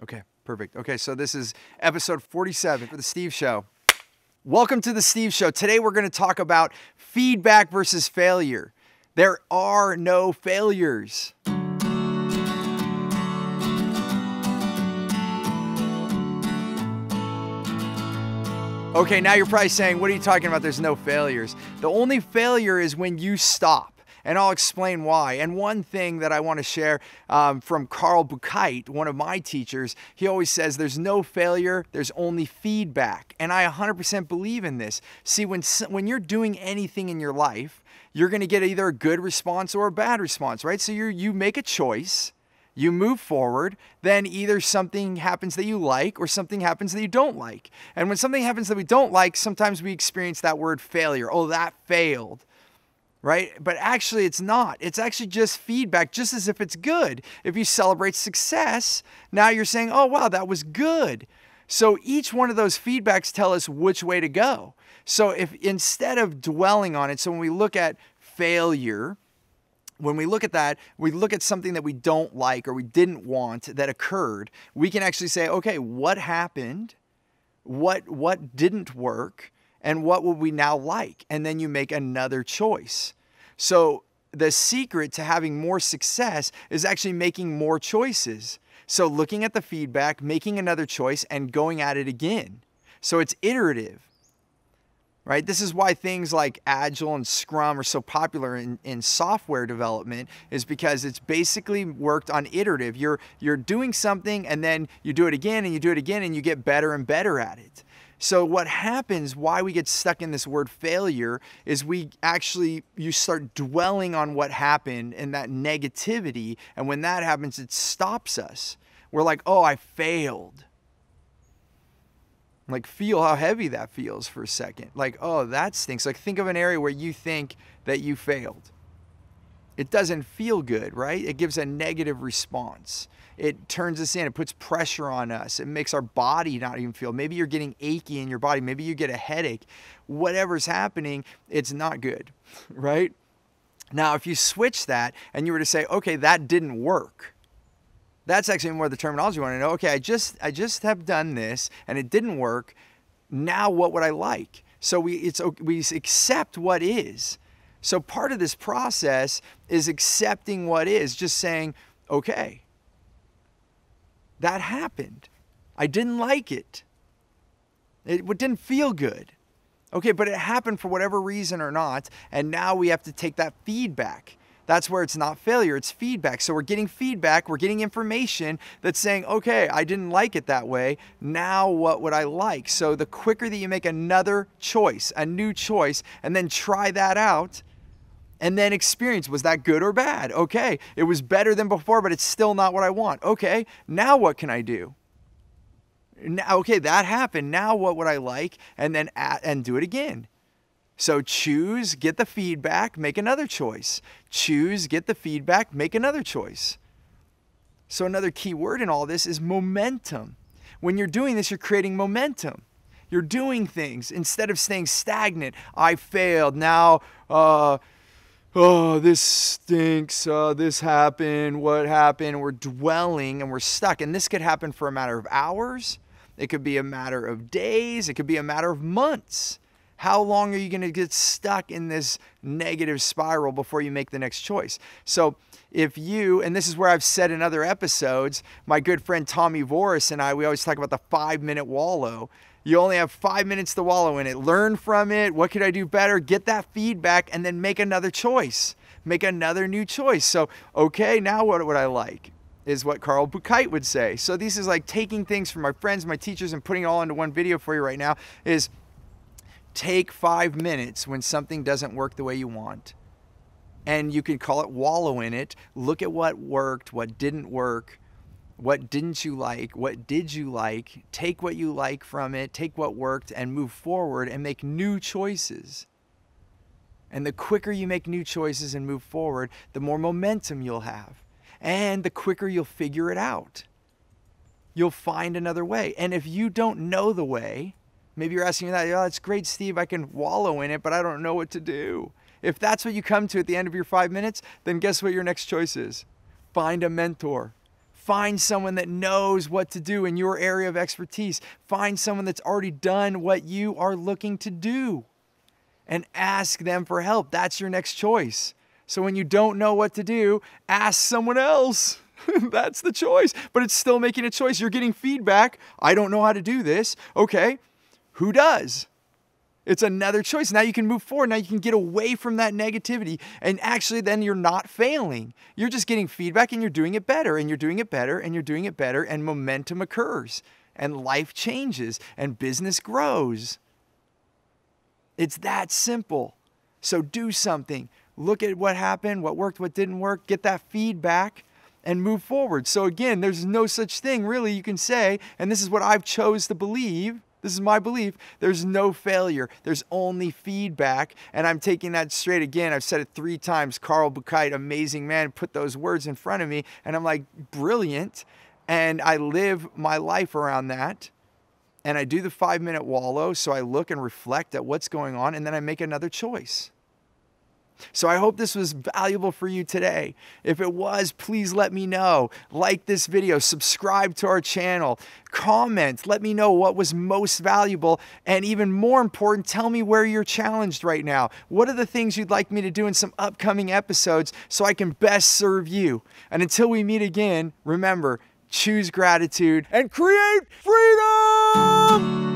Okay, perfect. Okay, so this is episode 47 for the Steve Show. Welcome to the Steve Show. Today we're going to talk about feedback versus failure. There are no failures. Okay, now you're probably saying, what are you talking about? There's no failures. The only failure is when you stop. And I'll explain why. And one thing that I want to share from Carl Buchheit, one of my teachers, he always says there's no failure, there's only feedback. And I 100% believe in this. See, when you're doing anything in your life, you're going to get either a good response or a bad response, right? So you make a choice, you move forward, then either something happens that you like or something happens that you don't like. And when something happens that we don't like, sometimes we experience that word failure. Oh, that failed. Right? But actually it's not. It's actually just feedback, just as if it's good. If you celebrate success, now you're saying, oh, wow, that was good. So each one of those feedbacks tell us which way to go. So if instead of dwelling on it, so when we look at failure, when we look at that, we look at something that we don't like or we didn't want that occurred, we can actually say, okay, what happened? What didn't work? And what would we now like? And then you make another choice. So the secret to having more success is actually making more choices. So looking at the feedback, making another choice, and going at it again. So it's iterative, right? This is why things like Agile and Scrum are so popular in software development, is because it's basically worked on iterative. You're doing something and then you do it again and you do it again and you get better and better at it. So what happens, why we get stuck in this word failure, is you start dwelling on what happened and that negativity. And when that happens, it stops us. We're like, oh, I failed. Like, feel how heavy that feels for a second. Like, oh, that stinks. Like, think of an area where you think that you failed. It doesn't feel good, right? It gives a negative response. It turns us in, it puts pressure on us. It makes our body not even feel. Maybe you're getting achy in your body. Maybe you get a headache. Whatever's happening, it's not good, right? Now, if you switch that and you were to say, okay, that didn't work. That's actually more the terminology you want to know. Okay, I just have done this and it didn't work. Now what would I like? So we accept what is. So part of this process is accepting what is, just saying, okay, that happened. I didn't like it. It didn't feel good. Okay, but it happened for whatever reason or not, and now we have to take that feedback. That's where it's not failure, it's feedback. So we're getting feedback, we're getting information that's saying, okay, I didn't like it that way. Now what would I like? So the quicker that you make another choice, a new choice, and then try that out, and then experience, was that good or bad? Okay, it was better than before, but it's still not what I want. Okay, now what can I do? Now, okay, that happened. Now what would I like? And then do it again. So choose, get the feedback, make another choice. Choose, get the feedback, make another choice. So another key word in all this is momentum. When you're doing this, you're creating momentum. You're doing things instead of staying stagnant. I failed. Now, oh, this stinks, this happened, what happened? We're dwelling and we're stuck. And this could happen for a matter of hours. It could be a matter of days. It could be a matter of months. How long are you going to get stuck in this negative spiral before you make the next choice? So if you, and this is where I've said in other episodes, my good friend Tommy Voris and I, we always talk about the 5-minute wallow. You only have 5 minutes to wallow in it. Learn from it. What could I do better? Get that feedback and then make another choice. Make another new choice. So, okay, now what would I like? Is what Carl Buchheit would say. So this is like taking things from my friends, my teachers, and putting it all into one video for you right now is take 5 minutes when something doesn't work the way you want. And you can call it wallow in it. Look at what worked, what didn't work. What didn't you like? What did you like? Take what you like from it, take what worked, and move forward and make new choices. And the quicker you make new choices and move forward, the more momentum you'll have. And the quicker you'll figure it out. You'll find another way. And if you don't know the way, maybe you're asking that, oh, it's great, Steve, I can wallow in it, but I don't know what to do. If that's what you come to at the end of your 5 minutes, then guess what your next choice is? Find a mentor. Find someone that knows what to do in your area of expertise. Find someone that's already done what you are looking to do and ask them for help. That's your next choice. So when you don't know what to do, ask someone else. That's the choice, but it's still making a choice. You're getting feedback. I don't know how to do this. Okay, who does? It's another choice. Now you can move forward. Now you can get away from that negativity. And actually then you're not failing. You're just getting feedback and you're doing it better and you're doing it better and you're doing it better, and momentum occurs and life changes and business grows. It's that simple. So do something. Look at what happened, what worked, what didn't work. Get that feedback and move forward. So again, there's no such thing really you can say, and this is what I've chose to believe. This is my belief. There's no failure. There's only feedback. And I'm taking that straight again. I've said it 3 times. Carl Buchheit, amazing man, put those words in front of me. And I'm like, brilliant. And I live my life around that. And I do the 5-minute wallow. So I look and reflect at what's going on. And then I make another choice. So I hope this was valuable for you today. If it was, please let me know. Like this video, subscribe to our channel, comment, let me know what was most valuable, and even more important, tell me where you're challenged right now. What are the things you'd like me to do in some upcoming episodes so I can best serve you? And until we meet again, remember, choose gratitude and create freedom!